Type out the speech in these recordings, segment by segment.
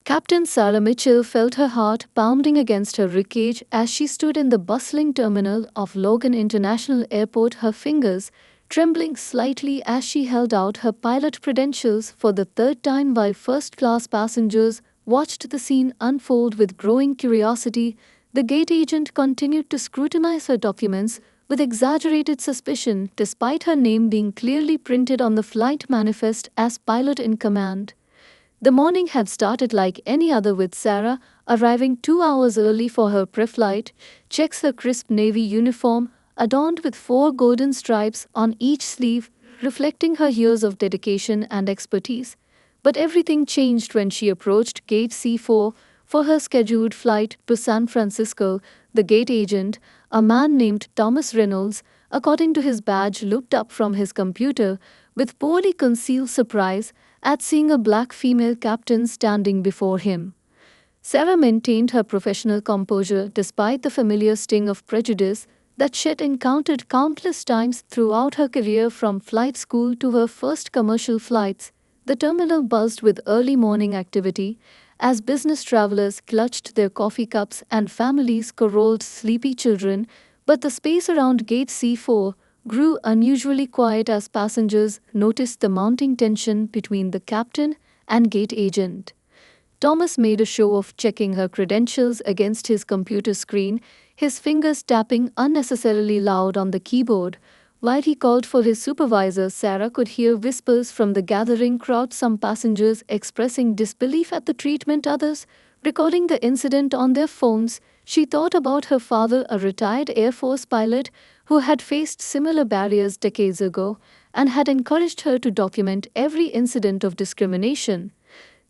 Captain Sarah Mitchell felt her heart pounding against her ribcage as she stood in the bustling terminal of Logan International Airport, her fingers trembling slightly as she held out her pilot credentials for the third time while first-class passengers watched the scene unfold with growing curiosity. The gate agent continued to scrutinize her documents with exaggerated suspicion despite her name being clearly printed on the flight manifest as pilot in command. The morning had started like any other, with Sarah arriving 2 hours early for her pre-flight checks, her crisp navy uniform adorned with 4 golden stripes on each sleeve, reflecting her years of dedication and expertise. But everything changed when she approached Gate C4 for her scheduled flight to San Francisco. The gate agent, a man named Thomas Reynolds, according to his badge, looked up from his computer with poorly concealed surprise at seeing a black female captain standing before him. Sarah maintained her professional composure despite the familiar sting of prejudice that she'd encountered countless times throughout her career, from flight school to her first commercial flights. The terminal buzzed with early morning activity as business travelers clutched their coffee cups and families caroled sleepy children, but the space around Gate C4 grew unusually quiet as passengers noticed the mounting tension between the captain and gate agent. Thomas made a show of checking her credentials against his computer screen, his fingers tapping unnecessarily loud on the keyboard. While he called for his supervisor, Sarah could hear whispers from the gathering crowd, some passengers expressing disbelief at the treatment, others recording the incident on their phones. She thought about her father, a retired Air Force pilot who had faced similar barriers decades ago and had encouraged her to document every incident of discrimination.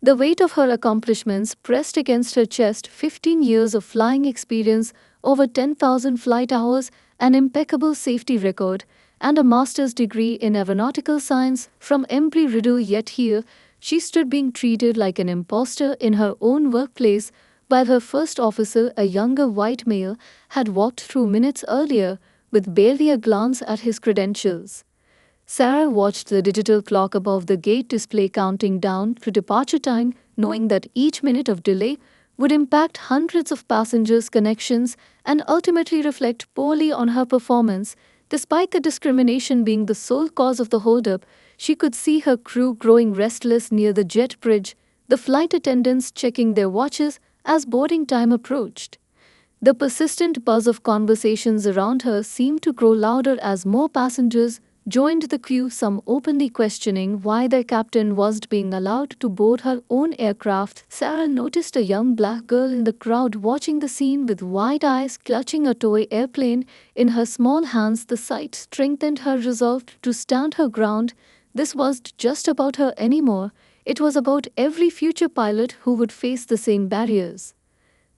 The weight of her accomplishments pressed against her chest: 15 years of flying experience, over 10,000 flight hours, an impeccable safety record, and a master's degree in aeronautical science from Embry-Riddle. Yet here she stood being treated like an imposter in her own workplace, while her first officer, a younger white male, had walked through minutes earlier with barely a glance at his credentials. Sarah watched the digital clock above the gate display counting down to departure time, knowing that each minute of delay would impact hundreds of passengers' connections and ultimately reflect poorly on her performance. Despite the discrimination being the sole cause of the holdup, she could see her crew growing restless near the jet bridge, the flight attendants checking their watches as boarding time approached. The persistent buzz of conversations around her seemed to grow louder as more passengers joined the queue, some openly questioning why their captain wasn't being allowed to board her own aircraft. Sarah noticed a young black girl in the crowd watching the scene with wide eyes, clutching a toy airplane in her small hands. The sight strengthened her resolve to stand her ground. This wasn't just about her anymore, it was about every future pilot who would face the same barriers.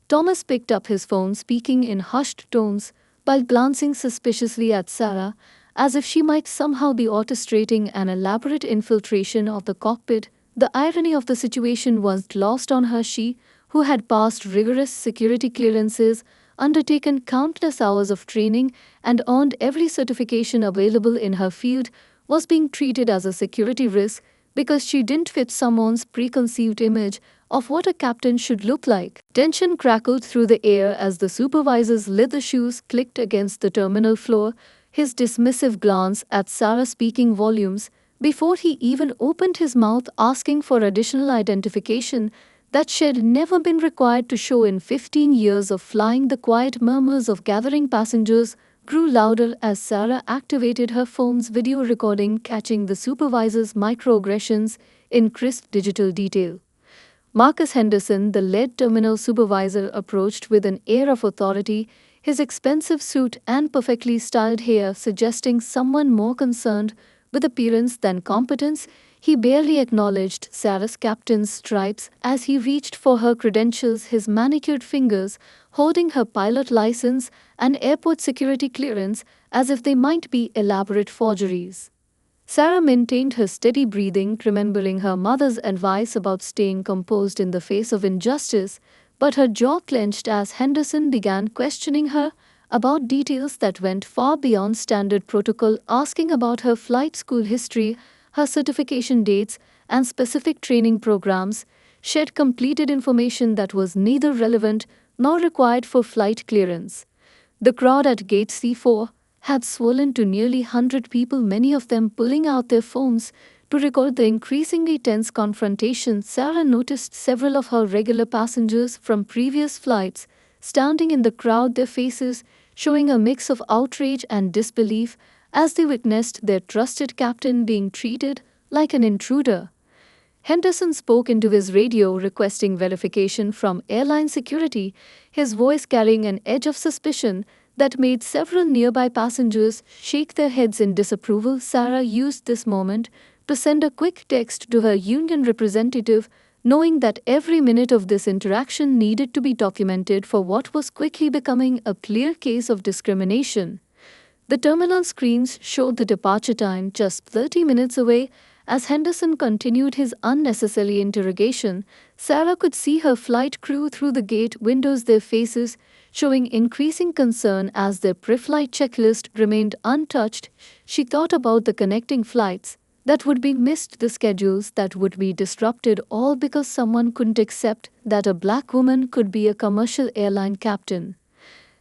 Thomas picked up his phone, speaking in hushed tones while glancing suspiciously at Sarah, as if she might somehow be orchestrating an elaborate infiltration of the cockpit. The irony of the situation was lost on her. She, who had passed rigorous security clearances, undertaken countless hours of training, and earned every certification available in her field, was being treated as a security risk because she didn't fit someone's preconceived image of what a captain should look like. Tension crackled through the air as the supervisor's leather shoes clicked against the terminal floor, his dismissive glance at Sarah speaking volumes before he even opened his mouth, asking for additional identification that she'd never been required to show in 15 years of flying. The quiet murmurs of gathering passengers grew louder as Sarah activated her phone's video recording, catching the supervisor's microaggressions in crisp digital detail. Marcus Henderson, the lead terminal supervisor, approached with an air of authority, his expensive suit and perfectly styled hair suggesting someone more concerned with appearance than competence. He barely acknowledged Sarah's captain's stripes as he reached for her credentials, his manicured fingers holding her pilot license and airport security clearance as if they might be elaborate forgeries. Sarah maintained her steady breathing, remembering her mother's advice about staying composed in the face of injustice, but her jaw clenched as Henderson began questioning her about details that went far beyond standard protocol, asking about her flight school history, her certification dates, and specific training programs. shared completed information that was neither relevant nor required for flight clearance. The crowd at Gate C4 had swollen to nearly 100 people, many of them pulling out their phones to record the increasingly tense confrontation. Sarah noticed several of her regular passengers from previous flights standing in the crowd, their faces showing a mix of outrage and disbelief as they witnessed their trusted captain being treated like an intruder. Henderson spoke into his radio requesting verification from airline security, his voice carrying an edge of suspicion that made several nearby passengers shake their heads in disapproval. Sarah used this moment to send a quick text to her union representative, knowing that every minute of this interaction needed to be documented for what was quickly becoming a clear case of discrimination. The terminal screens showed the departure time just 30 minutes away. As Henderson continued his unnecessary interrogation, Sarah could see her flight crew through the gate windows, their faces showing increasing concern as their pre-flight checklist remained untouched. She thought about the connecting flights that would be missed, the schedules that would be disrupted, all because someone couldn't accept that a black woman could be a commercial airline captain.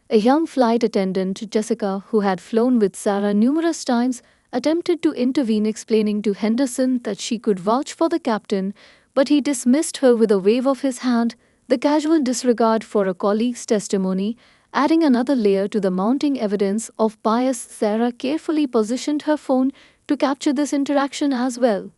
A young flight attendant, Jessica, who had flown with Sarah numerous times, attempted to intervene, explaining to Henderson that she could vouch for the captain, but he dismissed her with a wave of his hand, the casual disregard for a colleague's testimony, adding another layer to the mounting evidence of bias. Sarah carefully positioned her phone to capture this interaction as well.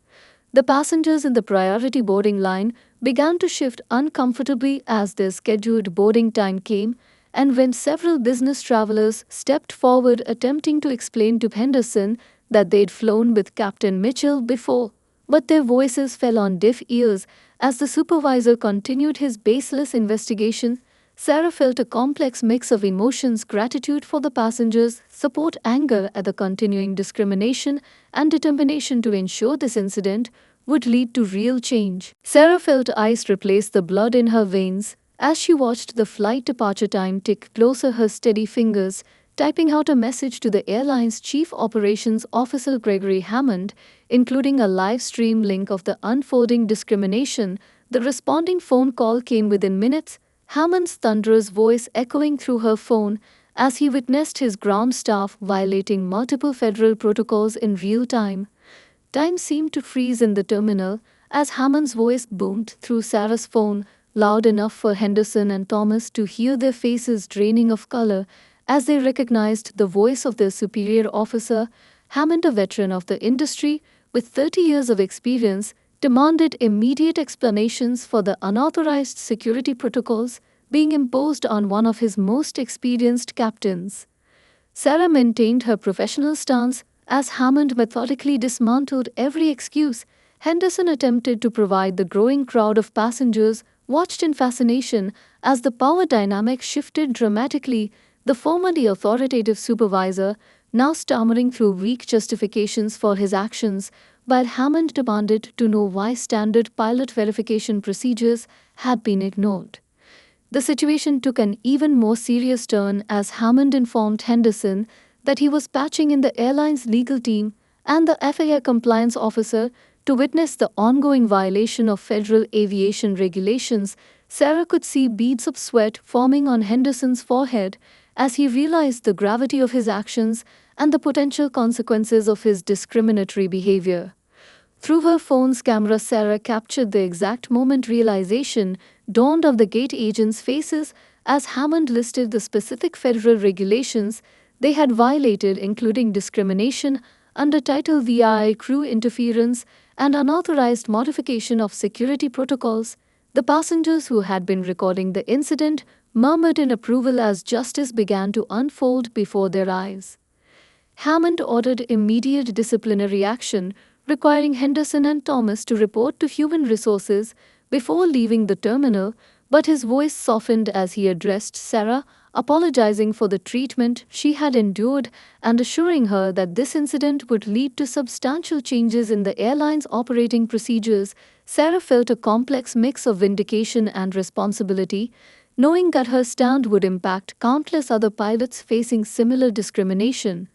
The passengers in the priority boarding line began to shift uncomfortably as their scheduled boarding time came, and when several business travelers stepped forward attempting to explain to Henderson that they'd flown with Captain Mitchell before, but their voices fell on deaf ears as the supervisor continued his baseless investigation. Sarah felt a complex mix of emotions: gratitude for the passengers, support, anger at the continuing discrimination, and determination to ensure this incident would lead to real change. Sarah felt ice replace the blood in her veins as she watched the flight departure time tick closer, her steady fingers typing out a message to the airline's Chief Operations Officer Gregory Hammond, including a live stream link of the unfolding discrimination. The responding phone call came within minutes, Hammond's thunderous voice echoing through her phone as he witnessed his ground staff violating multiple federal protocols in real time. Time seemed to freeze in the terminal as Hammond's voice boomed through Sarah's phone, loud enough for Henderson and Thomas to hear, their faces draining of color as they recognized the voice of their superior officer. Hammond, a veteran of the industry with 30 years of experience, demanded immediate explanations for the unauthorized security protocols being imposed on one of his most experienced captains. Sarah maintained her professional stance as Hammond methodically dismantled every excuse. Henderson attempted to provide. The growing crowd of passengers watched in fascination as the power dynamic shifted dramatically, the formerly authoritative supervisor now stammering through weak justifications for his actions, while Hammond demanded to know why standard pilot verification procedures had been ignored. The situation took an even more serious turn as Hammond informed Henderson that he was patching in the airline's legal team and the FAA compliance officer to witness the ongoing violation of federal aviation regulations. Sarah could see beads of sweat forming on Henderson's forehead as he realized the gravity of his actions and the potential consequences of his discriminatory behavior. Through her phone's camera, Sarah captured the exact moment realization dawned of the gate agents' faces as Hammond listed the specific federal regulations they had violated, including discrimination under Title VI, crew interference, and unauthorized modification of security protocols. The passengers who had been recording the incident murmured in approval as justice began to unfold before their eyes. Hammond ordered immediate disciplinary action, requiring Henderson and Thomas to report to Human Resources before leaving the terminal, but his voice softened as he addressed Sarah, apologizing for the treatment she had endured and assuring her that this incident would lead to substantial changes in the airline's operating procedures. Sarah felt a complex mix of vindication and responsibility, knowing that her stand would impact countless other pilots facing similar discrimination.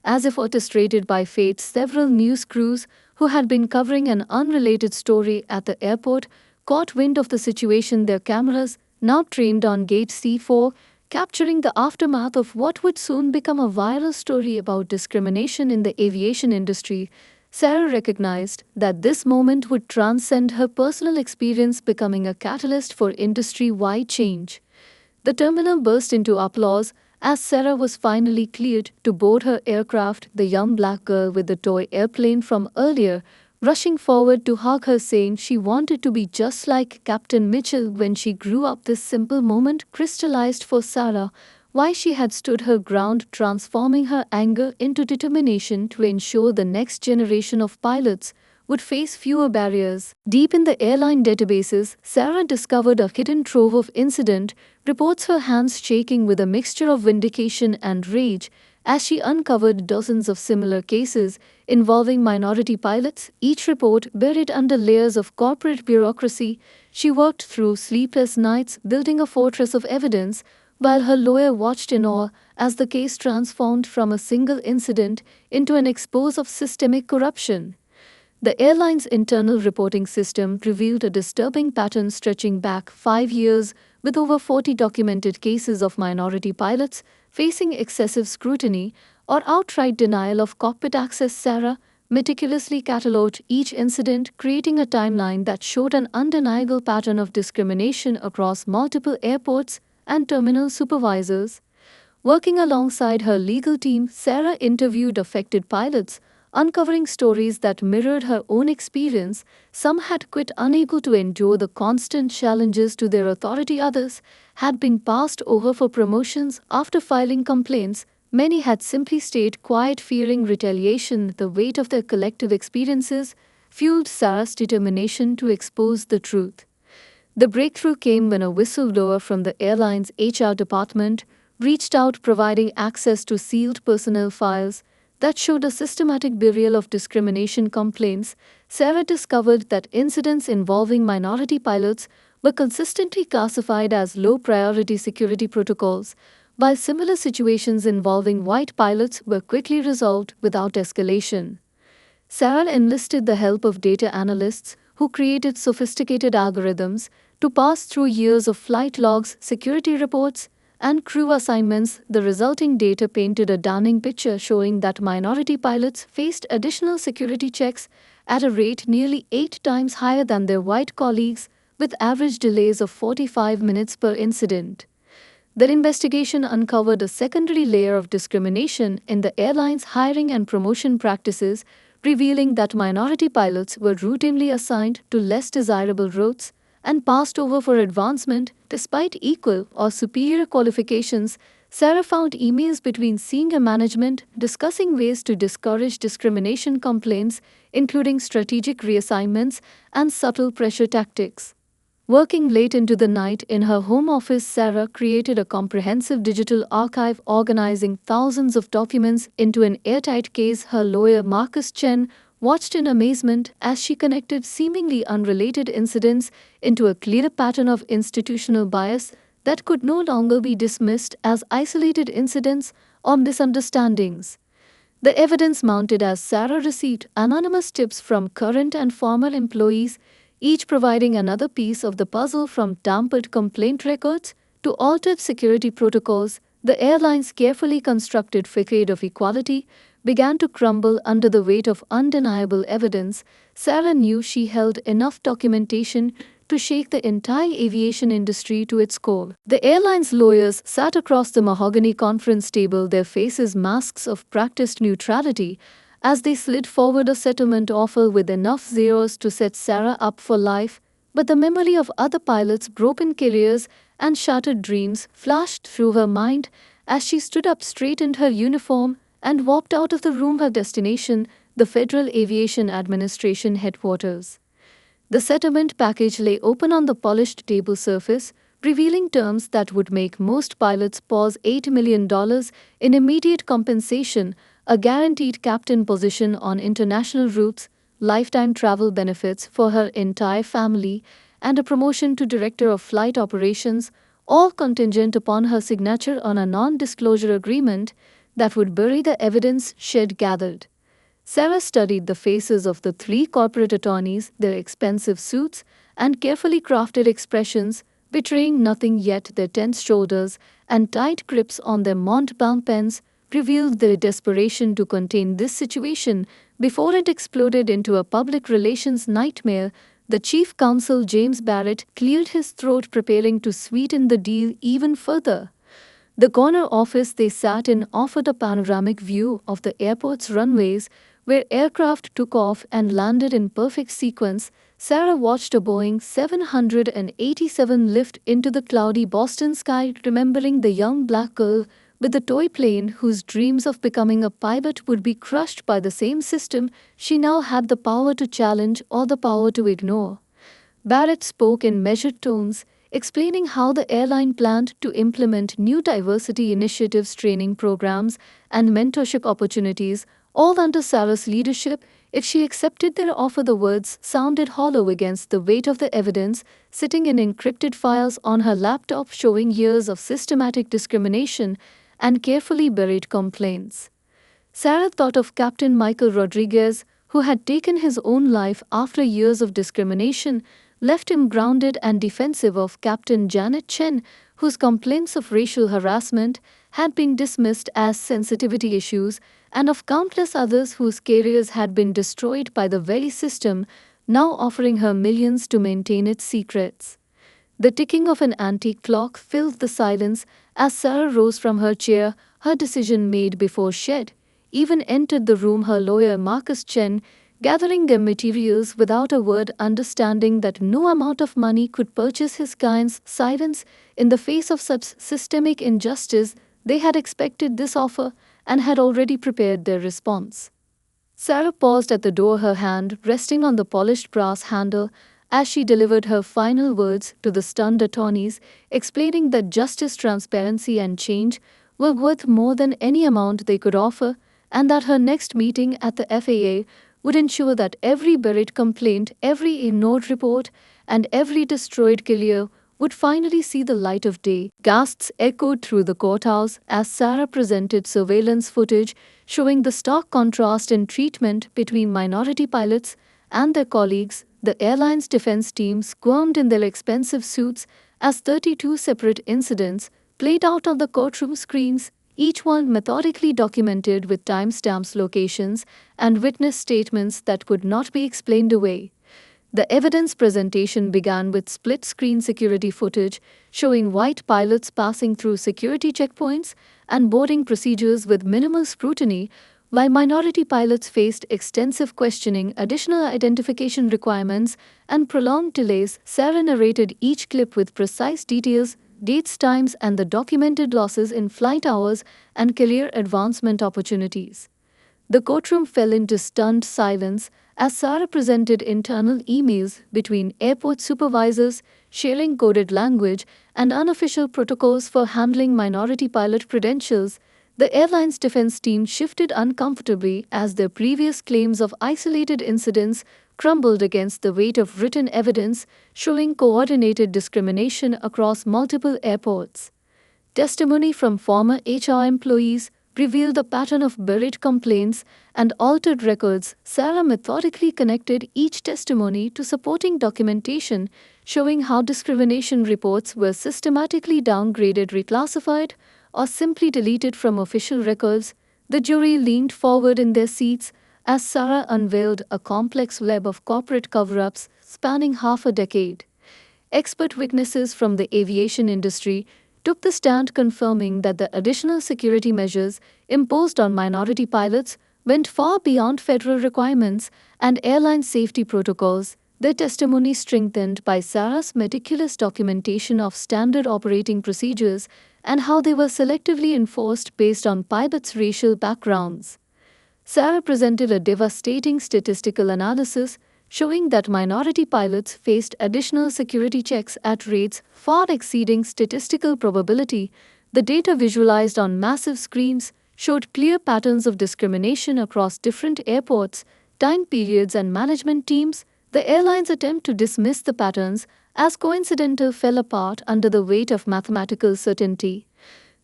As if orchestrated by fate, several news crews who had been covering an unrelated story at the airport caught wind of the situation, their cameras, now trained on Gate C4, capturing the aftermath of what would soon become a viral story about discrimination in the aviation industry. Sarah recognized that this moment would transcend her personal experience, becoming a catalyst for industry-wide change. The terminal burst into applause as Sarah was finally cleared to board her aircraft, the young black girl with the toy airplane from earlier, rushing forward to hug her, saying she wanted to be just like Captain Mitchell when she grew up. This simple moment crystallized for Sarah why she had stood her ground, transforming her anger into determination to ensure the next generation of pilots would face fewer barriers. Deep in the airline databases, Sarah discovered a hidden trove of incident reports, her hands shaking with a mixture of vindication and rage as she uncovered dozens of similar cases involving minority pilots, each report buried under layers of corporate bureaucracy. She worked through sleepless nights building a fortress of evidence, while her lawyer watched in awe as the case transformed from a single incident into an expose of systemic corruption. The airline's internal reporting system revealed a disturbing pattern stretching back 5 years, with over 40 documented cases of minority pilots facing excessive scrutiny or outright denial of cockpit access. Sarah meticulously catalogued each incident, creating a timeline that showed an undeniable pattern of discrimination across multiple airports and terminal supervisors. Working alongside her legal team, Sarah interviewed affected pilots, uncovering stories that mirrored her own experience. Some had quit unable to endure the constant challenges to their authority, others had been passed over for promotions after filing complaints. Many had simply stayed quiet, fearing retaliation. The weight of their collective experiences fueled Sarah's determination to expose the truth. The breakthrough came when a whistleblower from the airline's HR department reached out, providing access to sealed personnel files that showed a systematic burial of discrimination complaints. Sarah discovered that incidents involving minority pilots were consistently classified as low-priority security protocols, while similar situations involving white pilots were quickly resolved without escalation. Sarah enlisted the help of data analysts who created sophisticated algorithms to pass through years of flight logs, security reports, and crew assignments. The resulting data painted a damning picture, showing that minority pilots faced additional security checks at a rate nearly 8 times higher than their white colleagues, with average delays of 45 minutes per incident. The investigation uncovered a secondary layer of discrimination in the airline's hiring and promotion practices, revealing that minority pilots were routinely assigned to less desirable routes and passed over for advancement despite equal or superior qualifications. Sarah found emails between senior management discussing ways to discourage discrimination complaints, including strategic reassignments and subtle pressure tactics. Working late into the night in her home office, Sarah created a comprehensive digital archive organizing thousands of documents into an airtight case. Her lawyer, Marcus Chen, watched in amazement as she connected seemingly unrelated incidents into a clear pattern of institutional bias that could no longer be dismissed as isolated incidents or misunderstandings. The evidence mounted as Sarah received anonymous tips from current and former employees, each providing another piece of the puzzle, from tampered complaint records to altered security protocols. The airline's carefully constructed facade of equality began to crumble under the weight of undeniable evidence. Sarah knew she held enough documentation to shake the entire aviation industry to its core. The airline's lawyers sat across the mahogany conference table, their faces masks of practiced neutrality, as they slid forward a settlement offer with enough zeros to set Sarah up for life. But the memory of other pilots' broken careers and shattered dreams flashed through her mind as she stood up, straightened her uniform, and walked out of the room. Her destination, the Federal Aviation Administration headquarters. The settlement package lay open on the polished table surface, revealing terms that would make most pilots pause. $8 million in immediate compensation, a guaranteed captain position on international routes, lifetime travel benefits for her entire family, and a promotion to Director of Flight Operations, all contingent upon her signature on a non-disclosure agreement that would bury the evidence she'd gathered. Sarah studied the faces of the 3 corporate attorneys, their expensive suits, and carefully crafted expressions, betraying nothing, yet their tense shoulders and tight grips on their Montblanc pens revealed their desperation to contain this situation before it exploded into a public relations nightmare. The chief counsel, James Barrett, cleared his throat, preparing to sweeten the deal even further. The corner office they sat in offered a panoramic view of the airport's runways, where aircraft took off and landed in perfect sequence. Sarah watched a Boeing 787 lift into the cloudy Boston sky, remembering the young black girl with the toy plane whose dreams of becoming a pilot would be crushed by the same system she now had the power to challenge or the power to ignore. Barrett spoke in measured tones, explaining how the airline planned to implement new diversity initiatives, training programs, and mentorship opportunities, all under Sarah's leadership. If she accepted their offer, the words sounded hollow against the weight of the evidence sitting in encrypted files on her laptop, showing years of systematic discrimination and carefully buried complaints. Sarah thought of Captain Michael Rodriguez, who had taken his own life after years of discrimination left him grounded, and defensive of Captain Janet Chen, whose complaints of racial harassment had been dismissed as sensitivity issues, and of countless others whose careers had been destroyed by the very system now offering her millions to maintain its secrets. The ticking of an antique clock filled the silence as Sarah rose from her chair, her decision made before she'd even entered the room. Her lawyer, Marcus Chen, gathering their materials without a word, understanding that no amount of money could purchase his client's silence in the face of such systemic injustice. They had expected this offer and had already prepared their response. Sarah paused at the door, her hand resting on the polished brass handle as she delivered her final words to the stunned attorneys, explaining that justice, transparency, and change were worth more than any amount they could offer, and that her next meeting at the FAA would ensure that every buried complaint, every ignored report, and every destroyed career would finally see the light of day. Gasps echoed through the courthouse as Sarah presented surveillance footage showing the stark contrast in treatment between minority pilots and their colleagues. The airline's defense team squirmed in their expensive suits as 32 separate incidents played out on the courtroom screens, each one methodically documented with timestamps, locations, and witness statements that could not be explained away. The evidence presentation began with split-screen security footage showing white pilots passing through security checkpoints and boarding procedures with minimal scrutiny, while minority pilots faced extensive questioning, additional identification requirements, and prolonged delays. Sarah narrated each clip with precise details, dates, times, and the documented losses in flight hours and career advancement opportunities. The courtroom fell into stunned silence as Sarah presented internal emails between airport supervisors sharing coded language and unofficial protocols for handling minority pilot credentials. The airline's defense team shifted uncomfortably as their previous claims of isolated incidents crumbled against the weight of written evidence showing coordinated discrimination across multiple airports. Testimony from former HR employees revealed a pattern of buried complaints and altered records. Sarah methodically connected each testimony to supporting documentation showing how discrimination reports were systematically downgraded, reclassified, or simply deleted from official records. The jury leaned forward in their seats as Sarah unveiled a complex web of corporate cover-ups spanning half a decade. Expert witnesses from the aviation industry took the stand, confirming that the additional security measures imposed on minority pilots went far beyond federal requirements and airline safety protocols. Their testimony, strengthened by Sarah's meticulous documentation of standard operating procedures and how they were selectively enforced based on pilots' racial backgrounds. Sarah presented a devastating statistical analysis showing that minority pilots faced additional security checks at rates far exceeding statistical probability. The data, visualized on massive screens, showed clear patterns of discrimination across different airports, time periods, and management teams. The airline's attempt to dismiss the patterns as coincidental fell apart under the weight of mathematical certainty.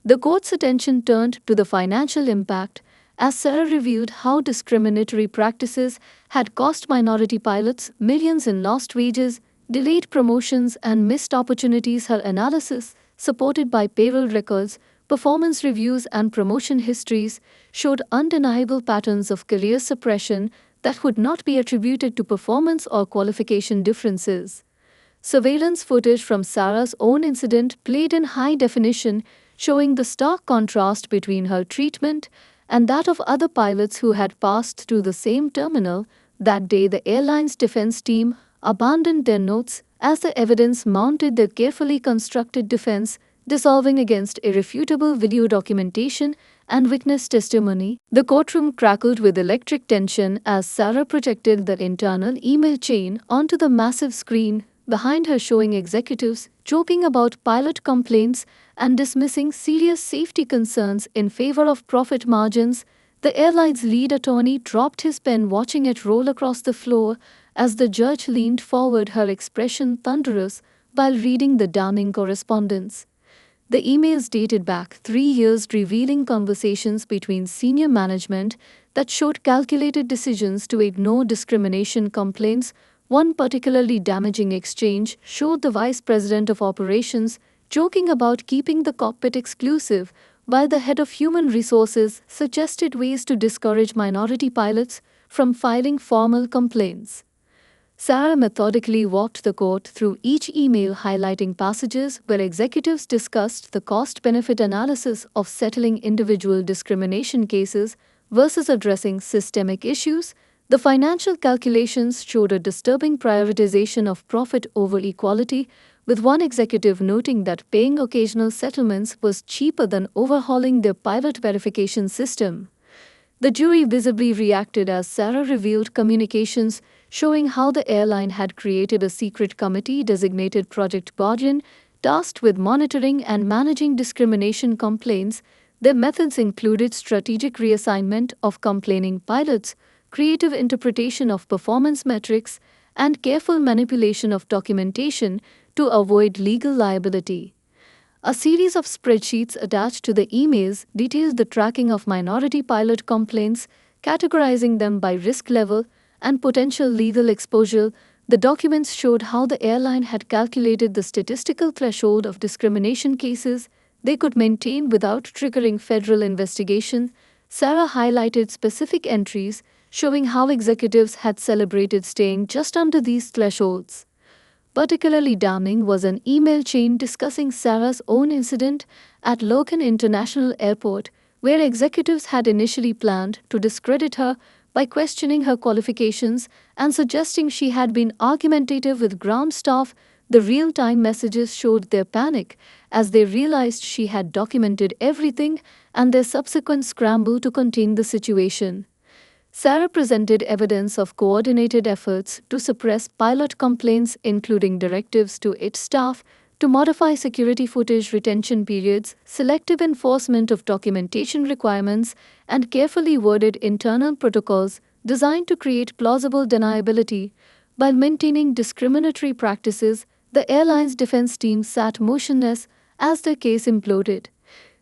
The court's attention turned to the financial impact as Sarah reviewed how discriminatory practices had cost minority pilots millions in lost wages, delayed promotions, and missed opportunities. Her analysis, supported by payroll records, performance reviews, and promotion histories, showed undeniable patterns of career suppression that would not be attributed to performance or qualification differences. Surveillance footage from Sarah's own incident played in high definition, showing the stark contrast between her treatment and that of other pilots who had passed through the same terminal. That day, the airline's defense team abandoned their notes as the evidence mounted their carefully constructed defense, dissolving against irrefutable video documentation and witness testimony. The courtroom crackled with electric tension as Sarah projected the internal email chain onto the massive screen behind her, showing executives joking about pilot complaints and dismissing serious safety concerns in favor of profit margins. The airline's lead attorney dropped his pen, watching it roll across the floor as the judge leaned forward, her expression thunderous while reading the damning correspondence. The emails dated back 3 years, revealing conversations between senior management that showed calculated decisions to ignore discrimination complaints. One particularly damaging exchange showed the vice president of operations joking about keeping the cockpit exclusive, while the head of human resources suggested ways to discourage minority pilots from filing formal complaints. Sarah methodically walked the court through each email, highlighting passages where executives discussed the cost-benefit analysis of settling individual discrimination cases versus addressing systemic issues. The financial calculations showed a disturbing prioritization of profit over equality, with one executive noting that paying occasional settlements was cheaper than overhauling their pilot verification system. The jury visibly reacted as Sarah revealed communications showing how the airline had created a secret committee designated Project Guardian, tasked with monitoring and managing discrimination complaints. Their methods included strategic reassignment of complaining pilots, creative interpretation of performance metrics, and careful manipulation of documentation to avoid legal liability. A series of spreadsheets attached to the emails detailed the tracking of minority pilot complaints, categorizing them by risk level and potential legal exposure. The documents showed how the airline had calculated the statistical threshold of discrimination cases they could maintain without triggering federal investigation. Sarah highlighted specific entries showing how executives had celebrated staying just under these thresholds. Particularly damning was an email chain discussing Sarah's own incident at Logan International Airport, where executives had initially planned to discredit her by questioning her qualifications and suggesting she had been argumentative with ground staff. The real-time messages showed their panic as they realized she had documented everything, and their subsequent scramble to contain the situation. Sarah presented evidence of coordinated efforts to suppress pilot complaints, including directives to its staff to modify security footage retention periods, selective enforcement of documentation requirements, and carefully worded internal protocols designed to create plausible deniability. By maintaining discriminatory practices, the airline's defense team sat motionless as their case imploded.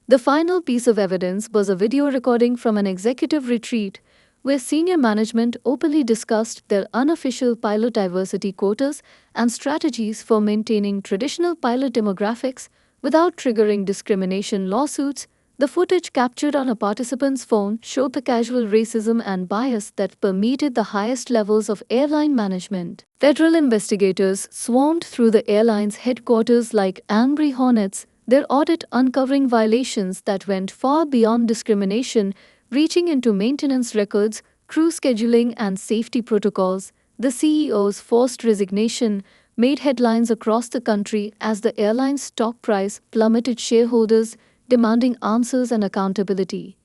The final piece of evidence was a video recording from an executive retreat where senior management openly discussed their unofficial pilot diversity quotas and strategies for maintaining traditional pilot demographics without triggering discrimination lawsuits. The footage captured on a participant's phone showed the casual racism and bias that permeated the highest levels of airline management. Federal investigators swarmed through the airline's headquarters like angry hornets, their audit uncovering violations that went far beyond discrimination, reaching into maintenance records, crew scheduling, and safety protocols. The CEO's forced resignation made headlines across the country as the airline's stock price plummeted, shareholders demanding answers and accountability.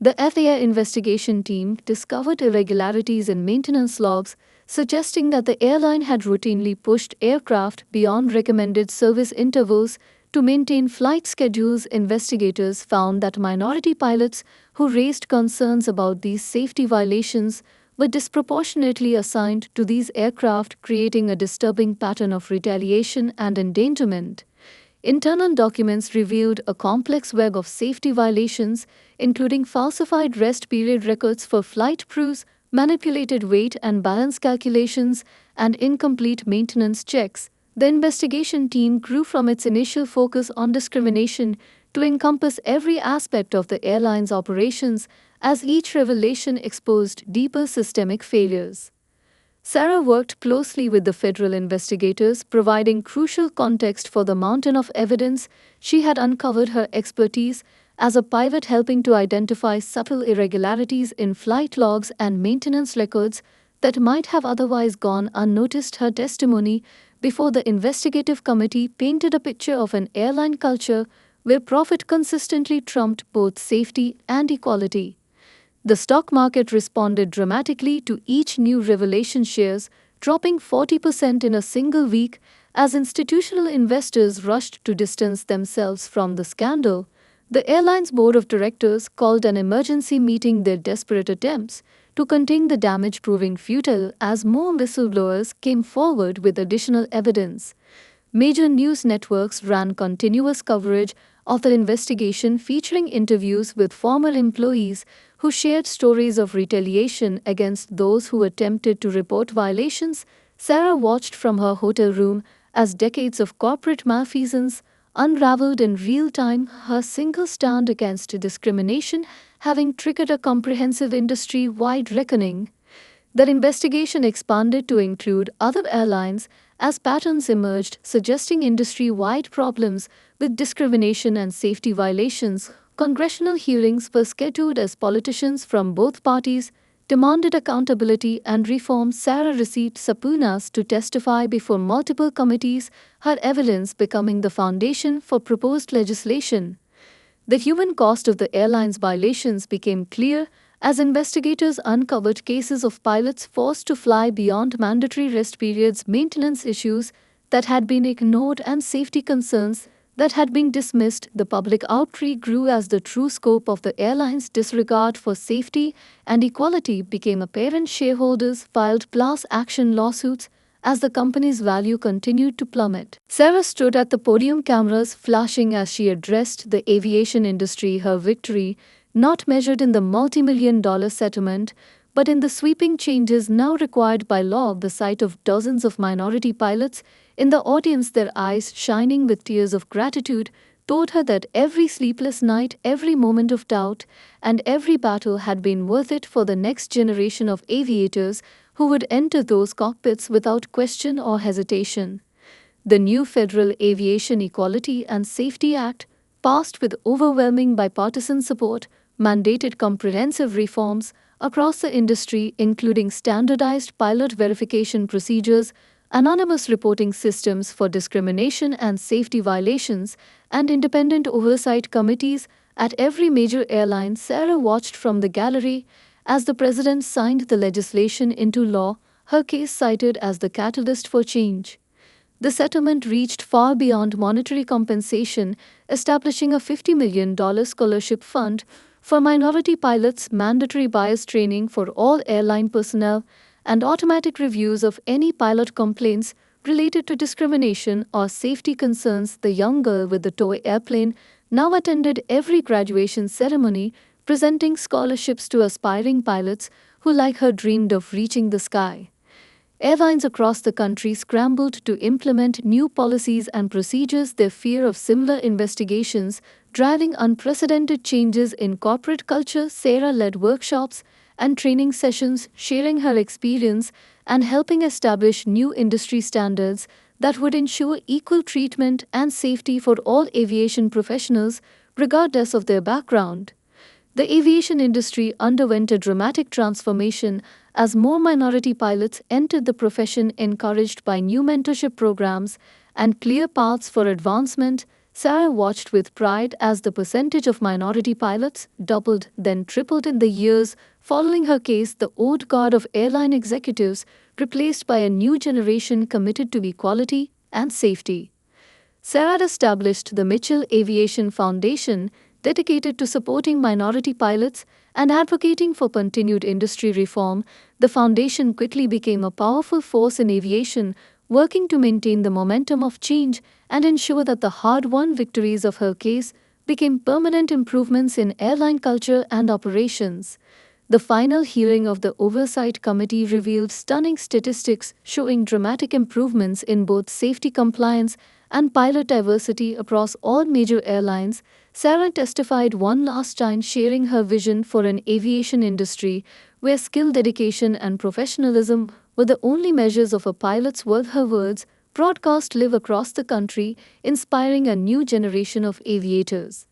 The FAA investigation team discovered irregularities in maintenance logs, suggesting that the airline had routinely pushed aircraft beyond recommended service intervals to maintain flight schedules. Investigators found that minority pilots who raised concerns about these safety violations were disproportionately assigned to these aircraft, creating a disturbing pattern of retaliation and endangerment. Internal documents revealed a complex web of safety violations, including falsified rest period records for flight crews, manipulated weight and balance calculations, and incomplete maintenance checks, the investigation team grew from its initial focus on discrimination to encompass every aspect of the airline's operations as each revelation exposed deeper systemic failures. Sarah worked closely with the federal investigators, providing crucial context for the mountain of evidence she had uncovered, her expertise as a pilot helping to identify subtle irregularities in flight logs and maintenance records that might have otherwise gone unnoticed. Her testimony before the investigative committee painted a picture of an airline culture where profit consistently trumped both safety and equality. The stock market responded dramatically to each new revelation, shares dropping 40% in a single week as institutional investors rushed to distance themselves from the scandal. The airline's board of directors called an emergency meeting, their desperate attempts to contain the damage proving futile as more whistleblowers came forward with additional evidence. Major news networks ran continuous coverage of the investigation, featuring interviews with former employees who shared stories of retaliation against those who attempted to report violations. Sarah watched from her hotel room as decades of corporate malfeasance unraveled in real time, her single stand against discrimination having triggered a comprehensive industry-wide reckoning. The investigation expanded to include other airlines as patterns emerged suggesting industry-wide problems with discrimination and safety violations. Congressional hearings were scheduled as politicians from both parties demanded accountability and reform. Sarah received subpoenas to testify before multiple committees, her evidence becoming the foundation for proposed legislation. The human cost of the airline's violations became clear as investigators uncovered cases of pilots forced to fly beyond mandatory rest periods, maintenance issues that had been ignored, and safety concerns that had been dismissed. The public outrage grew as the true scope of the airline's disregard for safety and equality became apparent. Shareholders filed class action lawsuits as the company's value continued to plummet. Sarah stood at the podium, cameras flashing as she addressed the aviation industry, her victory not measured in the multi-million-dollar settlement, but in the sweeping changes now required by law. The sight of dozens of minority pilots in the audience, their eyes shining with tears of gratitude, told her that every sleepless night, every moment of doubt, and every battle had been worth it for the next generation of aviators who would enter those cockpits without question or hesitation. The new Federal Aviation Equality and Safety Act, passed with overwhelming bipartisan support, mandated comprehensive reforms across the industry, including standardized pilot verification procedures, anonymous reporting systems for discrimination and safety violations, and independent oversight committees at every major airline. Sarah watched from the gallery as the president signed the legislation into law, her case cited as the catalyst for change. The settlement reached far beyond monetary compensation, establishing a $50 million scholarship fund for minority pilots, mandatory bias training for all airline personnel, and automatic reviews of any pilot complaints related to discrimination or safety concerns. The young girl with the toy airplane now attended every graduation ceremony, presenting scholarships to aspiring pilots who, like her, dreamed of reaching the sky. Airlines across the country scrambled to implement new policies and procedures, their fear of similar investigations driving unprecedented changes in corporate culture. Sarah led workshops and training sessions, sharing her experience and helping establish new industry standards that would ensure equal treatment and safety for all aviation professionals, regardless of their background. The aviation industry underwent a dramatic transformation as more minority pilots entered the profession, encouraged by new mentorship programs and clear paths for advancement. Sarah watched with pride as the percentage of minority pilots doubled, then tripled in the years following her case. The old guard of airline executives replaced by a new generation committed to equality and safety. Sarah established the Mitchell Aviation Foundation, dedicated to supporting minority pilots and advocating for continued industry reform. The foundation quickly became a powerful force in aviation, working to maintain the momentum of change and ensure that the hard-won victories of her case became permanent improvements in airline culture and operations. The final hearing of the Oversight Committee revealed stunning statistics showing dramatic improvements in both safety compliance and pilot diversity across all major airlines. Sarah testified one last time, sharing her vision for an aviation industry where skill, dedication, and professionalism were the only measures of a pilot's worth. Her words broadcast live across the country, inspiring a new generation of aviators.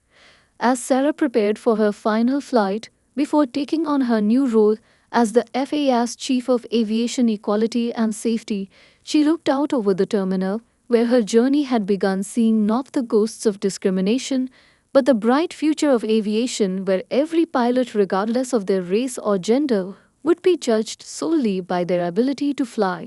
As Sarah prepared for her final flight before taking on her new role as the FAA's Chief of Aviation Equality and Safety, she looked out over the terminal where her journey had begun, seeing not the ghosts of discrimination but the bright future of aviation where every pilot, regardless of their race or gender, would be judged solely by their ability to fly.